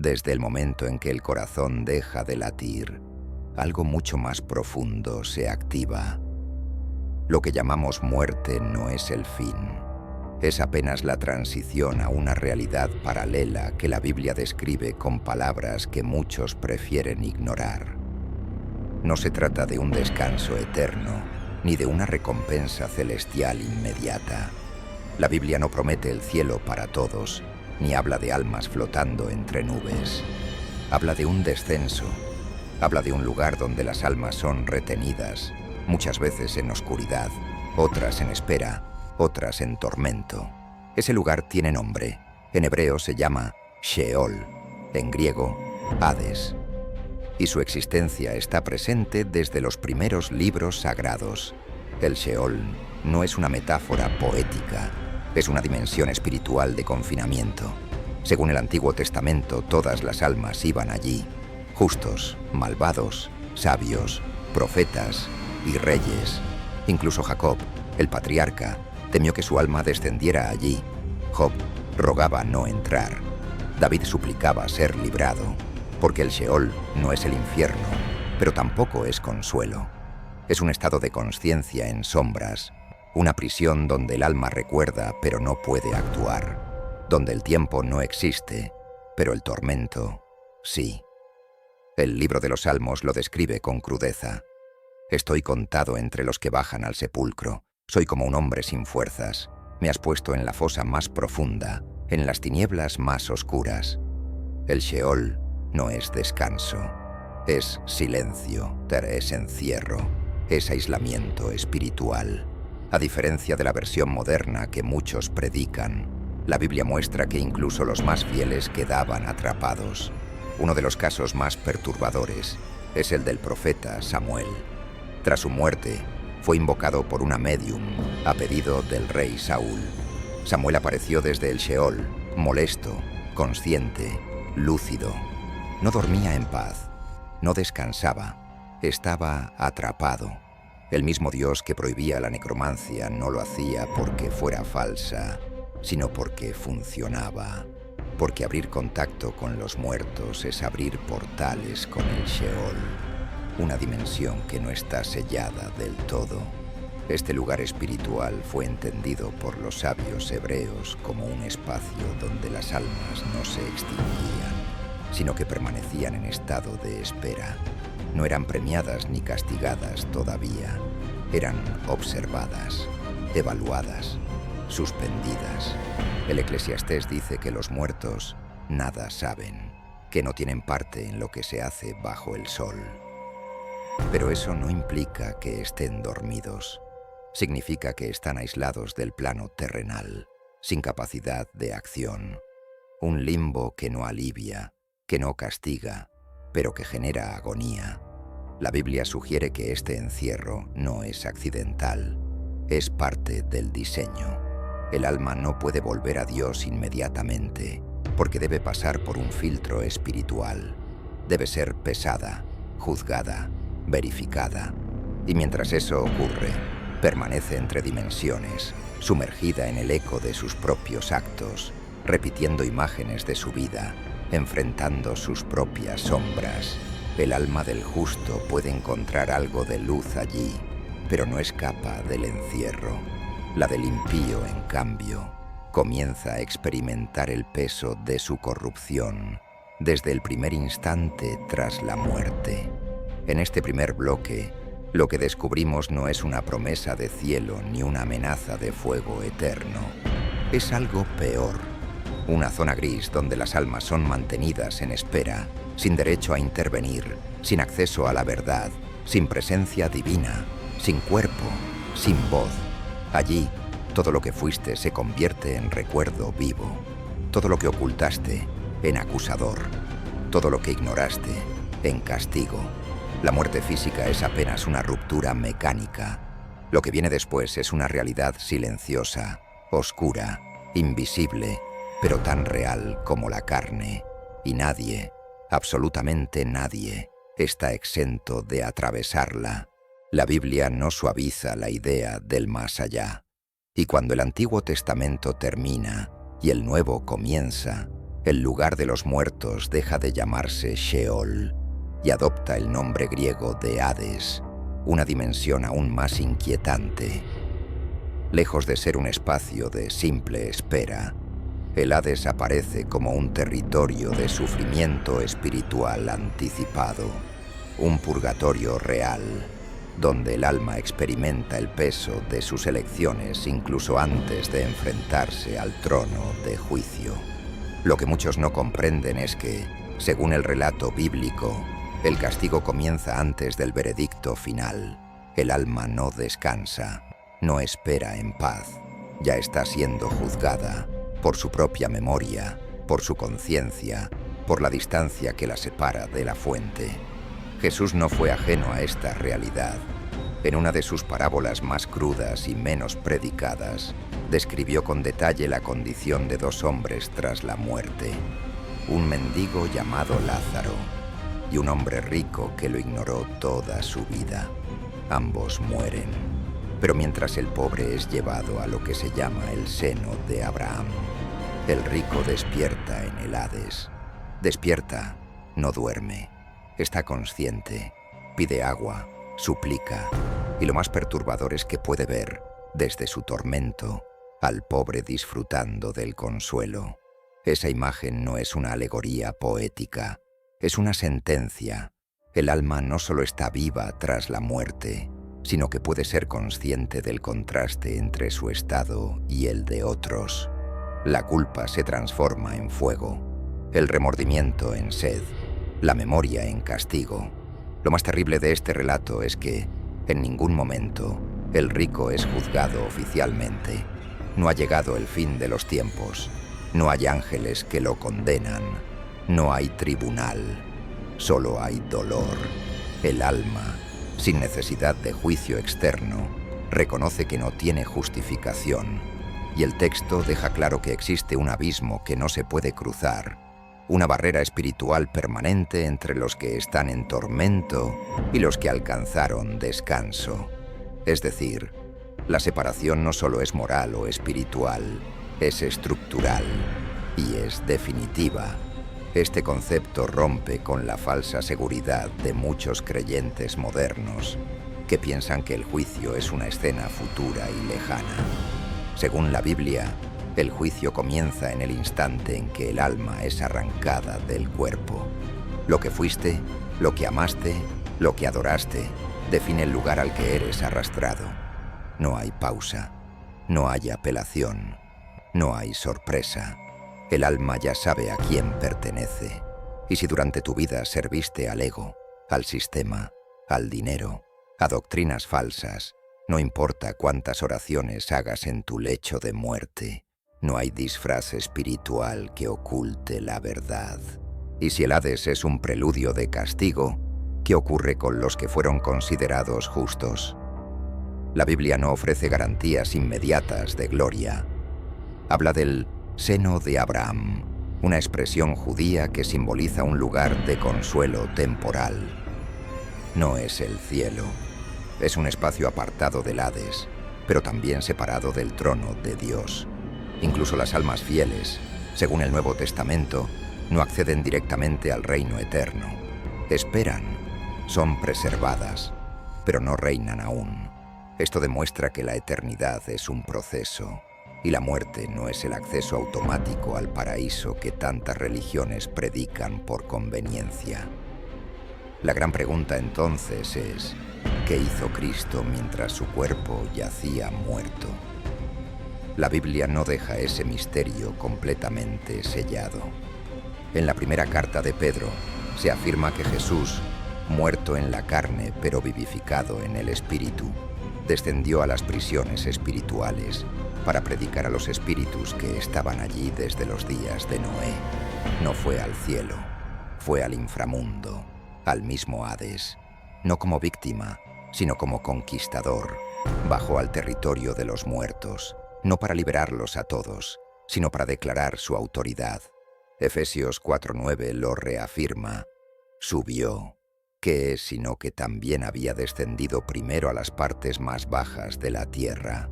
Desde el momento en que el corazón deja de latir, algo mucho más profundo se activa. Lo que llamamos muerte no es el fin. Es apenas la transición a una realidad paralela que la Biblia describe con palabras que muchos prefieren ignorar. No se trata de un descanso eterno, ni de una recompensa celestial inmediata. La Biblia no promete el cielo para todos, ni habla de almas flotando entre nubes. Habla de un descenso, habla de un lugar donde las almas son retenidas, muchas veces en oscuridad, otras en espera, otras en tormento. Ese lugar tiene nombre. En hebreo se llama Sheol, en griego, Hades. Y su existencia está presente desde los primeros libros sagrados. El Sheol no es una metáfora poética, es una dimensión espiritual de confinamiento. Según el Antiguo Testamento, todas las almas iban allí, justos, malvados, sabios, profetas y reyes. Incluso Jacob, el patriarca, temió que su alma descendiera allí. Job rogaba no entrar. David suplicaba ser librado, porque el Sheol no es el infierno, pero tampoco es consuelo. Es un estado de conciencia en sombras, una prisión donde el alma recuerda pero no puede actuar, donde el tiempo no existe, pero el tormento sí. El libro de los Salmos lo describe con crudeza. Estoy contado entre los que bajan al sepulcro. Soy como un hombre sin fuerzas. Me has puesto en la fosa más profunda, en las tinieblas más oscuras. El Sheol no es descanso. Es silencio, es encierro, es aislamiento espiritual. A diferencia de la versión moderna que muchos predican, la Biblia muestra que incluso los más fieles quedaban atrapados. Uno de los casos más perturbadores es el del profeta Samuel. Tras su muerte, fue invocado por una médium a pedido del rey Saúl. Samuel apareció desde el Sheol, molesto, consciente, lúcido. No dormía en paz, no descansaba, estaba atrapado. El mismo Dios que prohibía la necromancia no lo hacía porque fuera falsa, sino porque funcionaba. Porque abrir contacto con los muertos es abrir portales con el Sheol, una dimensión que no está sellada del todo. Este lugar espiritual fue entendido por los sabios hebreos como un espacio donde las almas no se extinguían, sino que permanecían en estado de espera. No eran premiadas ni castigadas todavía, eran observadas, evaluadas, suspendidas. El Eclesiastés dice que los muertos nada saben, que no tienen parte en lo que se hace bajo el sol. Pero eso no implica que estén dormidos. Significa que están aislados del plano terrenal, sin capacidad de acción. Un limbo que no alivia, que no castiga, pero que genera agonía. La Biblia sugiere que este encierro no es accidental, es parte del diseño. El alma no puede volver a Dios inmediatamente, porque debe pasar por un filtro espiritual. Debe ser pesada, juzgada, verificada. Y mientras eso ocurre, permanece entre dimensiones, sumergida en el eco de sus propios actos, repitiendo imágenes de su vida, enfrentando sus propias sombras. El alma del justo puede encontrar algo de luz allí, pero no escapa del encierro. La del impío, en cambio, comienza a experimentar el peso de su corrupción desde el primer instante tras la muerte. En este primer bloque, lo que descubrimos no es una promesa de cielo ni una amenaza de fuego eterno. Es algo peor. Una zona gris donde las almas son mantenidas en espera, sin derecho a intervenir, sin acceso a la verdad, sin presencia divina, sin cuerpo, sin voz. Allí, todo lo que fuiste se convierte en recuerdo vivo. Todo lo que ocultaste, en acusador. Todo lo que ignoraste, en castigo. La muerte física es apenas una ruptura mecánica. Lo que viene después es una realidad silenciosa, oscura, invisible, pero tan real como la carne. Y nadie, absolutamente nadie, está exento de atravesarla. La Biblia no suaviza la idea del más allá. Y cuando el Antiguo Testamento termina y el Nuevo comienza, El lugar de los muertos deja de llamarse Sheol y adopta el nombre griego de Hades, una dimensión aún más inquietante. Lejos de ser un espacio de simple espera, el Hades aparece como un territorio de sufrimiento espiritual anticipado, un purgatorio real, donde el alma experimenta el peso de sus elecciones incluso antes de enfrentarse al trono de juicio. Lo que muchos no comprenden es que, según el relato bíblico, el castigo comienza antes del veredicto final. El alma no descansa, no espera en paz, ya está siendo juzgada por su propia memoria, por su conciencia, por la distancia que la separa de la fuente. Jesús no fue ajeno a esta realidad. En una de sus parábolas más crudas y menos predicadas, describió con detalle la condición de dos hombres tras la muerte, un mendigo llamado Lázaro y un hombre rico que lo ignoró toda su vida. Ambos mueren, pero mientras el pobre es llevado a lo que se llama el seno de Abraham, el rico despierta en el Hades. Despierta, no duerme, está consciente, pide agua, suplica, y lo más perturbador es que puede ver, desde su tormento, al pobre disfrutando del consuelo. Esa imagen no es una alegoría poética, es una sentencia. El alma no solo está viva tras la muerte, sino que puede ser consciente del contraste entre su estado y el de otros. La culpa se transforma en fuego, el remordimiento en sed, la memoria en castigo. Lo más terrible de este relato es que, en ningún momento, el rico es juzgado oficialmente. No ha llegado el fin de los tiempos. No hay ángeles que lo condenan. No hay tribunal. Solo hay dolor. El alma, sin necesidad de juicio externo, reconoce que no tiene justificación. Y el texto deja claro que existe un abismo que no se puede cruzar, una barrera espiritual permanente entre los que están en tormento y los que alcanzaron descanso. Es decir, la separación no solo es moral o espiritual, es estructural y es definitiva. Este concepto rompe con la falsa seguridad de muchos creyentes modernos que piensan que el juicio es una escena futura y lejana. Según la Biblia, el juicio comienza en el instante en que el alma es arrancada del cuerpo. Lo que fuiste, lo que amaste, lo que adoraste, define el lugar al que eres arrastrado. No hay pausa, no hay apelación, no hay sorpresa. El alma ya sabe a quién pertenece. Y si durante tu vida serviste al ego, al sistema, al dinero, a doctrinas falsas, no importa cuántas oraciones hagas en tu lecho de muerte, no hay disfraz espiritual que oculte la verdad. Y si el Hades es un preludio de castigo, ¿qué ocurre con los que fueron considerados justos? La Biblia no ofrece garantías inmediatas de gloria. Habla del seno de Abraham, una expresión judía que simboliza un lugar de consuelo temporal. No es el cielo. Es un espacio apartado del Hades, pero también separado del trono de Dios. Incluso las almas fieles, según el Nuevo Testamento, no acceden directamente al reino eterno. Esperan, son preservadas, pero no reinan aún. Esto demuestra que la eternidad es un proceso, y la muerte no es el acceso automático al paraíso que tantas religiones predican por conveniencia. La gran pregunta entonces es: ¿qué hizo Cristo mientras su cuerpo yacía muerto? La Biblia no deja ese misterio completamente sellado. En la primera carta de Pedro se afirma que Jesús, muerto en la carne pero vivificado en el espíritu, descendió a las prisiones espirituales para predicar a los espíritus que estaban allí desde los días de Noé. No fue al cielo, fue al inframundo, al mismo Hades, no como víctima, sino como conquistador. Bajó al territorio de los muertos, no para liberarlos a todos, sino para declarar su autoridad. Efesios 4:9 lo reafirma. Subió, ¿qué es sino que también había descendido primero a las partes más bajas de la tierra?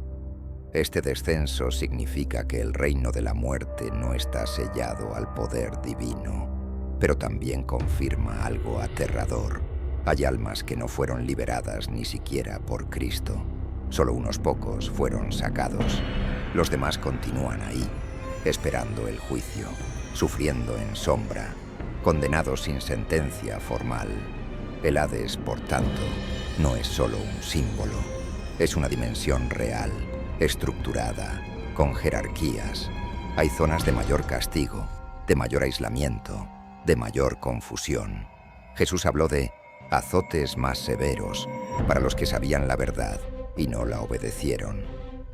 Este descenso significa que el reino de la muerte no está sellado al poder divino, pero también confirma algo aterrador. Hay almas que no fueron liberadas ni siquiera por Cristo. Solo unos pocos fueron sacados. Los demás continúan ahí, esperando el juicio, sufriendo en sombra, condenados sin sentencia formal. El Hades, por tanto, no es solo un símbolo, es una dimensión real, estructurada, con jerarquías. Hay zonas de mayor castigo, de mayor aislamiento, de mayor confusión. Jesús habló de azotes más severos para los que sabían la verdad y no la obedecieron.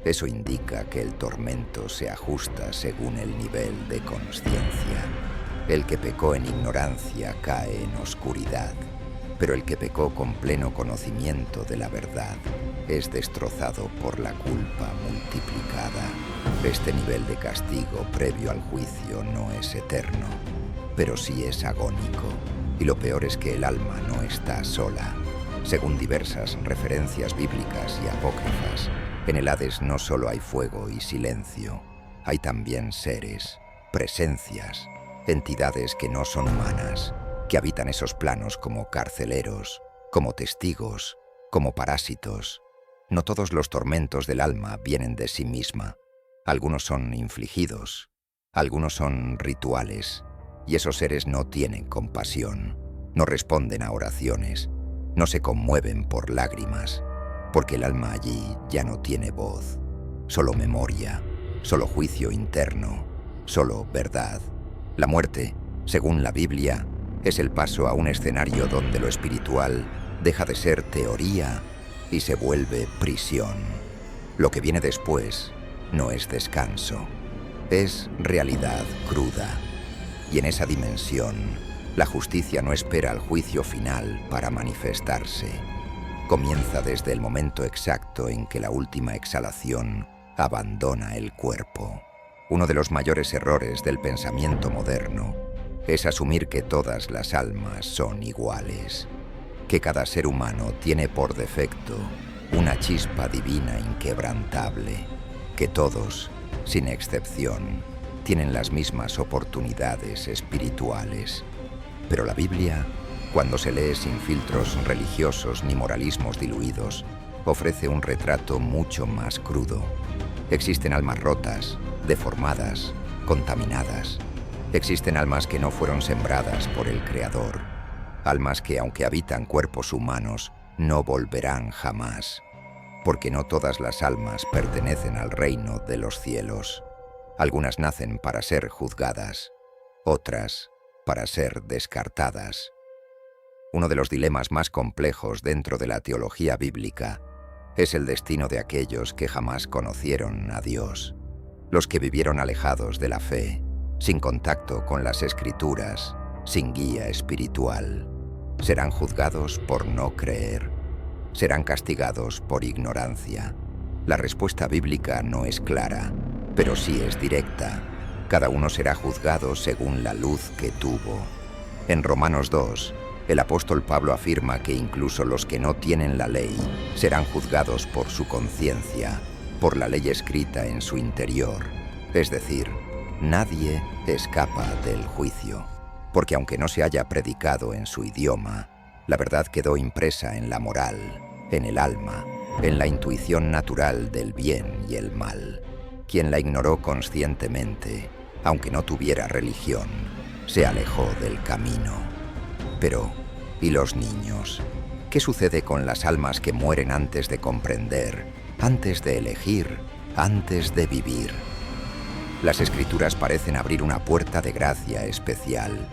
Eso indica que el tormento se ajusta según el nivel de consciencia. El que pecó en ignorancia cae en oscuridad, pero el que pecó con pleno conocimiento de la verdad es destrozado por la culpa multiplicada. Este nivel de castigo previo al juicio no es eterno, pero sí es agónico. Y lo peor es que el alma no está sola. Según diversas referencias bíblicas y apócrifas, en el Hades no solo hay fuego y silencio, hay también seres, presencias, entidades que no son humanas, que habitan esos planos como carceleros, como testigos, como parásitos. No todos los tormentos del alma vienen de sí misma. Algunos son infligidos, algunos son rituales, y esos seres no tienen compasión, no responden a oraciones, no se conmueven por lágrimas, porque el alma allí ya no tiene voz, solo memoria, solo juicio interno, solo verdad. La muerte, según la Biblia, es el paso a un escenario donde lo espiritual deja de ser teoría y se vuelve prisión. Lo que viene después no es descanso, es realidad cruda. Y en esa dimensión, la justicia no espera al juicio final para manifestarse. Comienza desde el momento exacto en que la última exhalación abandona el cuerpo. Uno de los mayores errores del pensamiento moderno es asumir que todas las almas son iguales, que cada ser humano tiene por defecto una chispa divina inquebrantable, que todos, sin excepción, tienen las mismas oportunidades espirituales. Pero la Biblia, cuando se lee sin filtros religiosos ni moralismos diluidos, ofrece un retrato mucho más crudo. Existen almas rotas, deformadas, contaminadas. Existen almas que no fueron sembradas por el Creador. Almas que, aunque habitan cuerpos humanos, no volverán jamás. Porque no todas las almas pertenecen al reino de los cielos. Algunas nacen para ser juzgadas, otras para ser descartadas. Uno de los dilemas más complejos dentro de la teología bíblica es el destino de aquellos que jamás conocieron a Dios, los que vivieron alejados de la fe, sin contacto con las Escrituras, sin guía espiritual. ¿Serán juzgados por no creer? ¿Serán castigados por ignorancia? La respuesta bíblica no es clara, pero sí es directa. Cada uno será juzgado según la luz que tuvo. En Romanos 2, el apóstol Pablo afirma que incluso los que no tienen la ley serán juzgados por su conciencia, por la ley escrita en su interior. Es decir, nadie escapa del juicio, porque aunque no se haya predicado en su idioma, la verdad quedó impresa en la moral, en el alma, en la intuición natural del bien y el mal. Quien la ignoró conscientemente, aunque no tuviera religión, se alejó del camino. Pero, ¿y los niños? ¿Qué sucede con las almas que mueren antes de comprender, antes de elegir, antes de vivir? Las Escrituras parecen abrir una puerta de gracia especial.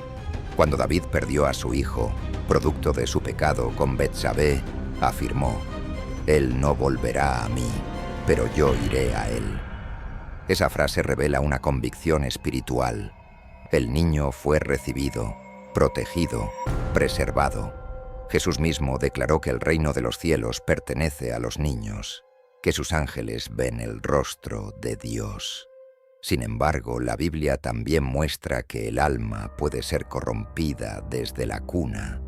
Cuando David perdió a su hijo, producto de su pecado con Betsabé, afirmó: «Él no volverá a mí, pero yo iré a él». Esa frase revela una convicción espiritual. El niño fue recibido, protegido, preservado. Jesús mismo declaró que el reino de los cielos pertenece a los niños, que sus ángeles ven el rostro de Dios. Sin embargo, la Biblia también muestra que el alma puede ser corrompida desde la cuna,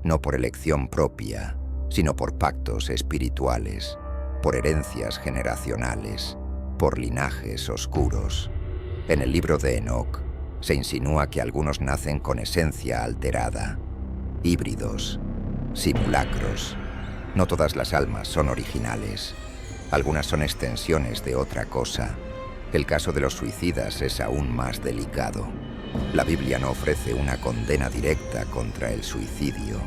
no por elección propia, sino por pactos espirituales, por herencias generacionales. por linajes oscuros. En el libro de Enoc se insinúa que algunos nacen con esencia alterada, híbridos, simulacros. No todas las almas son originales. Algunas son extensiones de otra cosa. El caso de los suicidas es aún más delicado. La Biblia no ofrece una condena directa contra el suicidio,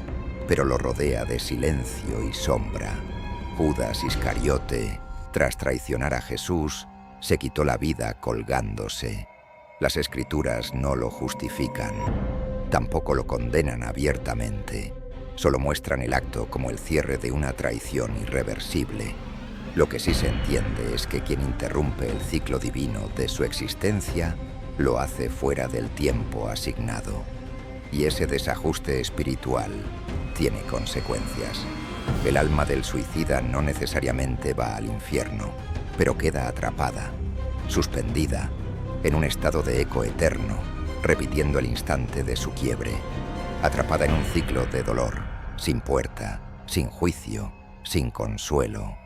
pero lo rodea de silencio y sombra. Judas Iscariote, tras traicionar a Jesús, se quitó la vida colgándose. Las Escrituras no lo justifican. Tampoco lo condenan abiertamente. Solo muestran el acto como el cierre de una traición irreversible. Lo que sí se entiende es que quien interrumpe el ciclo divino de su existencia lo hace fuera del tiempo asignado. Y ese desajuste espiritual tiene consecuencias. El alma del suicida no necesariamente va al infierno, pero queda atrapada, suspendida, en un estado de eco eterno, repitiendo el instante de su quiebre, atrapada en un ciclo de dolor, sin puerta, sin juicio, sin consuelo.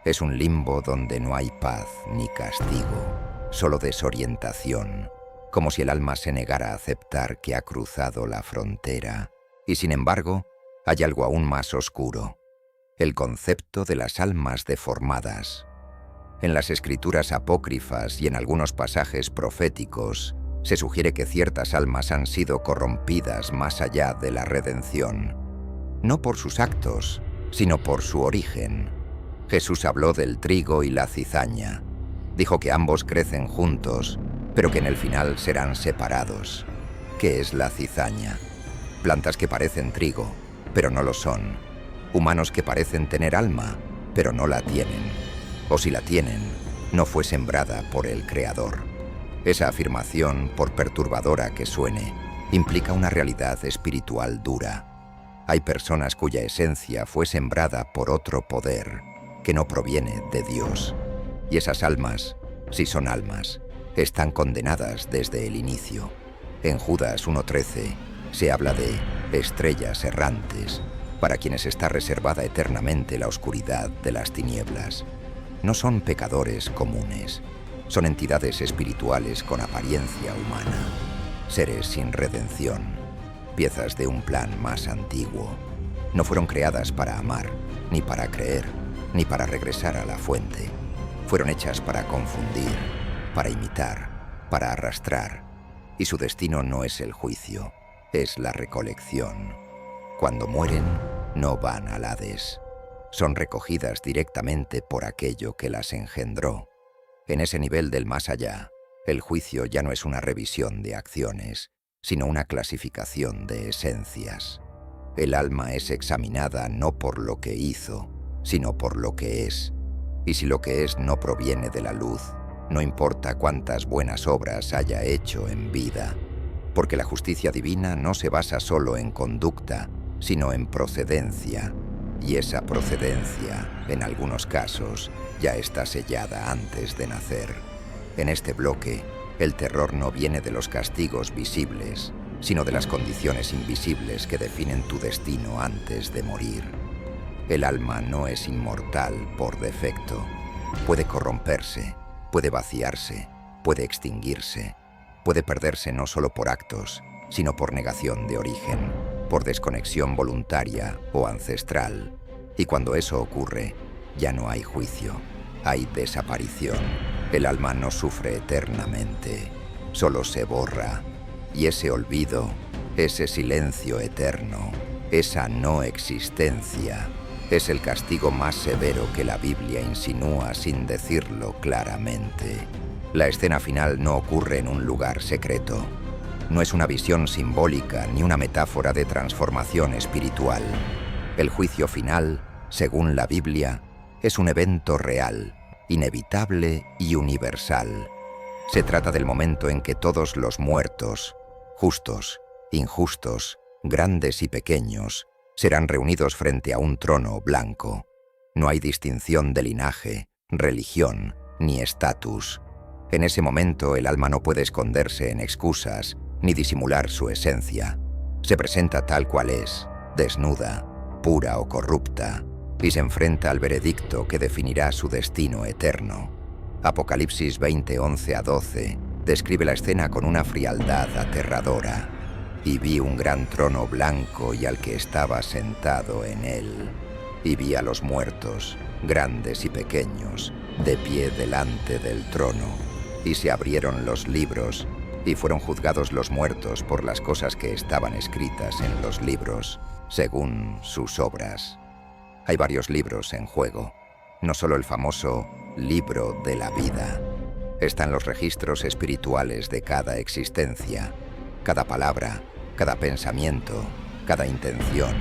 Es un limbo donde no hay paz ni castigo, solo desorientación, como si el alma se negara a aceptar que ha cruzado la frontera. Y sin embargo, hay algo aún más oscuro, el concepto de las almas deformadas. En las escrituras apócrifas y en algunos pasajes proféticos, se sugiere que ciertas almas han sido corrompidas más allá de la redención, no por sus actos, sino por su origen. Jesús habló del trigo y la cizaña. Dijo que ambos crecen juntos, pero que en el final serán separados. ¿Qué es la cizaña? Plantas que parecen trigo, pero no lo son. Humanos que parecen tener alma, pero no la tienen. O si la tienen, no fue sembrada por el Creador. Esa afirmación, por perturbadora que suene, implica una realidad espiritual dura. Hay personas cuya esencia fue sembrada por otro poder, que no proviene de Dios. Y esas almas, si son almas, están condenadas desde el inicio. En Judas 1:13 se habla de estrellas errantes, para quienes está reservada eternamente la oscuridad de las tinieblas. No son pecadores comunes, son entidades espirituales con apariencia humana, seres sin redención, piezas de un plan más antiguo. No fueron creadas para amar, ni para creer, ni para regresar a la fuente. Fueron hechas para confundir, para imitar, para arrastrar. Y su destino no es el juicio, es la recolección. Cuando mueren, no van al Hades. Son recogidas directamente por aquello que las engendró. En ese nivel del más allá, el juicio ya no es una revisión de acciones, sino una clasificación de esencias. El alma es examinada no por lo que hizo, sino por lo que es. Y si lo que es no proviene de la luz, no importa cuántas buenas obras haya hecho en vida, porque la justicia divina no se basa solo en conducta, sino en procedencia, y esa procedencia, en algunos casos, ya está sellada antes de nacer. En este bloque, el terror no viene de los castigos visibles, sino de las condiciones invisibles que definen tu destino antes de morir. El alma no es inmortal por defecto. Puede corromperse, puede vaciarse, puede extinguirse, puede perderse no solo por actos, sino por negación de origen, por desconexión voluntaria o ancestral. Y cuando eso ocurre, ya no hay juicio, hay desaparición. El alma no sufre eternamente, solo se borra. Y ese olvido, ese silencio eterno, esa no existencia, es el castigo más severo que la Biblia insinúa sin decirlo claramente. La escena final no ocurre en un lugar secreto. No es una visión simbólica ni una metáfora de transformación espiritual. El juicio final, según la Biblia, es un evento real, inevitable y universal. Se trata del momento en que todos los muertos, justos, injustos, grandes y pequeños, serán reunidos frente a un trono blanco. No hay distinción de linaje, religión, ni estatus. En ese momento el alma no puede esconderse en excusas, ni disimular su esencia. Se presenta tal cual es, desnuda, pura o corrupta, y se enfrenta al veredicto que definirá su destino eterno. Apocalipsis 20, 11 a 12 describe la escena con una frialdad aterradora. Y vi un gran trono blanco y al que estaba sentado en él. Y vi a los muertos, grandes y pequeños, de pie delante del trono. Y se abrieron los libros, y fueron juzgados los muertos por las cosas que estaban escritas en los libros, según sus obras. Hay varios libros en juego, no solo el famoso libro de la vida. Están los registros espirituales de cada existencia, cada palabra, cada pensamiento, cada intención,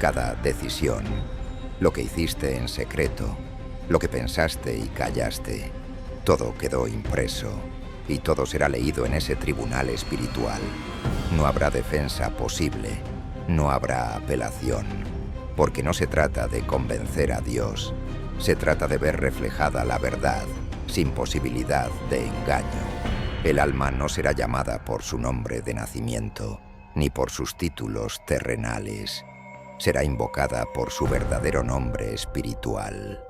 cada decisión, lo que hiciste en secreto, lo que pensaste y callaste. Todo quedó impreso y todo será leído en ese tribunal espiritual. No habrá defensa posible, no habrá apelación, porque no se trata de convencer a Dios, se trata de ver reflejada la verdad, sin posibilidad de engaño. El alma no será llamada por su nombre de nacimiento, ni por sus títulos terrenales. Será invocada por su verdadero nombre espiritual,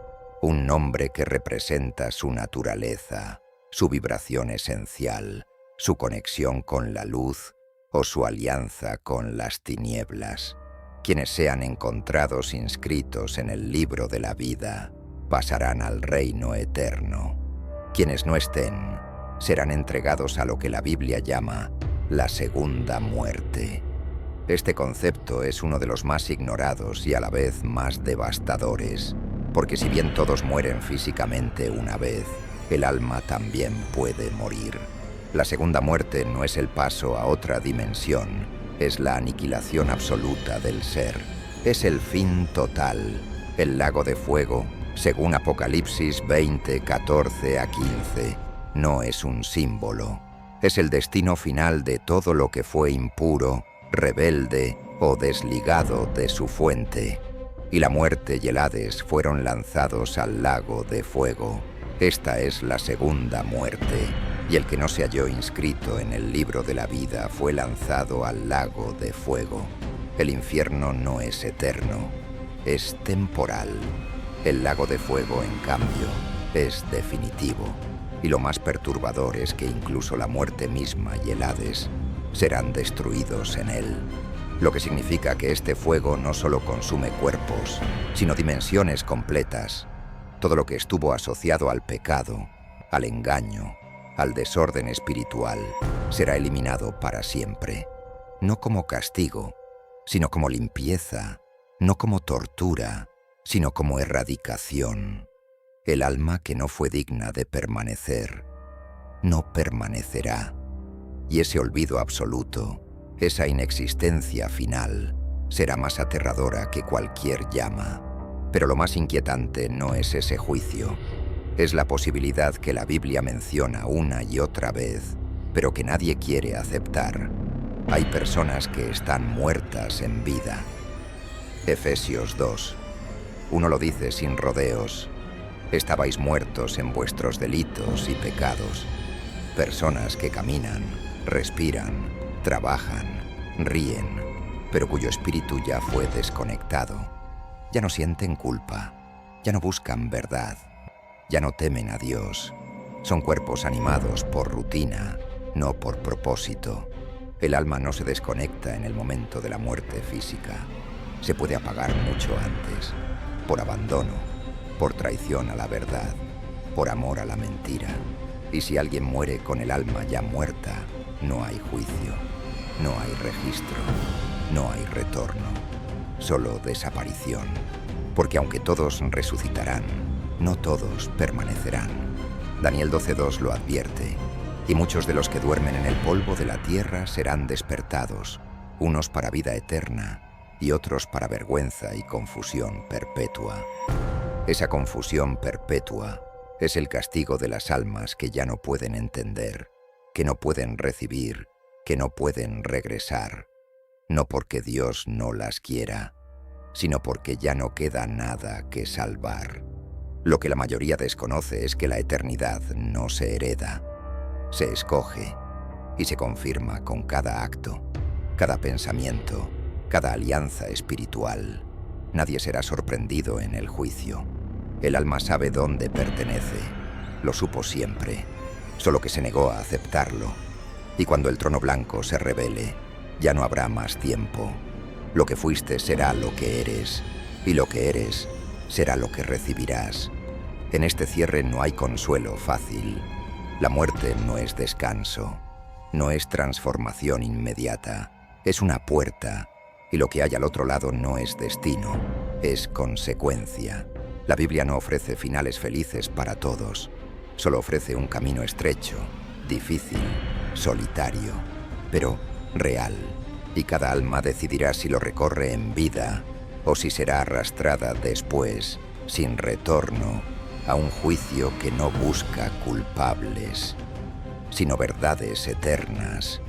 un nombre que representa su naturaleza, su vibración esencial, su conexión con la luz o su alianza con las tinieblas. Quienes sean encontrados inscritos en el libro de la vida pasarán al reino eterno. Quienes no estén serán entregados a lo que la Biblia llama la segunda muerte. Este concepto es uno de los más ignorados y a la vez más devastadores, porque si bien todos mueren físicamente una vez, el alma también puede morir. La segunda muerte no es el paso a otra dimensión, es la aniquilación absoluta del ser. Es el fin total, el lago de fuego, según Apocalipsis 20, 14 a 15, no es un símbolo. Es el destino final de todo lo que fue impuro, rebelde o desligado de su fuente. Y la muerte y el Hades fueron lanzados al lago de fuego. Esta es la segunda muerte, y el que no se halló inscrito en el libro de la vida fue lanzado al lago de fuego. El infierno no es eterno, es temporal. El lago de fuego, en cambio, es definitivo. Y lo más perturbador es que incluso la muerte misma y el Hades serán destruidos en él. Lo que significa que este fuego no solo consume cuerpos, sino dimensiones completas. Todo lo que estuvo asociado al pecado, al engaño, al desorden espiritual, será eliminado para siempre. No como castigo, sino como limpieza, no como tortura, sino como erradicación. El alma que no fue digna de permanecer, no permanecerá. Y ese olvido absoluto, esa inexistencia final, será más aterradora que cualquier llama. Pero lo más inquietante no es ese juicio, es la posibilidad que la Biblia menciona una y otra vez, pero que nadie quiere aceptar. Hay personas que están muertas en vida. Efesios 2. Uno lo dice sin rodeos. Estabais muertos en vuestros delitos y pecados. Personas que caminan, respiran, trabajan, ríen, pero cuyo espíritu ya fue desconectado. Ya no sienten culpa, ya no buscan verdad, ya no temen a Dios. Son cuerpos animados por rutina, no por propósito. El alma no se desconecta en el momento de la muerte física. Se puede apagar mucho antes, por abandono, por traición a la verdad, por amor a la mentira. Y si alguien muere con el alma ya muerta, no hay juicio, no hay registro, no hay retorno, solo desaparición. Porque aunque todos resucitarán, no todos permanecerán. Daniel 12:2 lo advierte. Y muchos de los que duermen en el polvo de la tierra serán despertados, unos para vida eterna y otros para vergüenza y confusión perpetua. Esa confusión perpetua es el castigo de las almas que ya no pueden entender, que no pueden recibir, que no pueden regresar, no porque Dios no las quiera, sino porque ya no queda nada que salvar. Lo que la mayoría desconoce es que la eternidad no se hereda, se escoge y se confirma con cada acto, cada pensamiento, cada alianza espiritual. Nadie será sorprendido en el juicio. El alma sabe dónde pertenece. lo supo siempre, solo que se negó a aceptarlo. Y cuando el trono blanco se revele, ya no habrá más tiempo. Lo que fuiste será lo que eres, y lo que eres será lo que recibirás. En este cierre no hay consuelo fácil. La muerte no es descanso, no es transformación inmediata, es una puerta, y lo que hay al otro lado no es destino, es consecuencia. La Biblia no ofrece finales felices para todos, solo ofrece un camino estrecho, difícil, solitario, pero real, y cada alma decidirá si lo recorre en vida o si será arrastrada después, sin retorno, a un juicio que no busca culpables, sino verdades eternas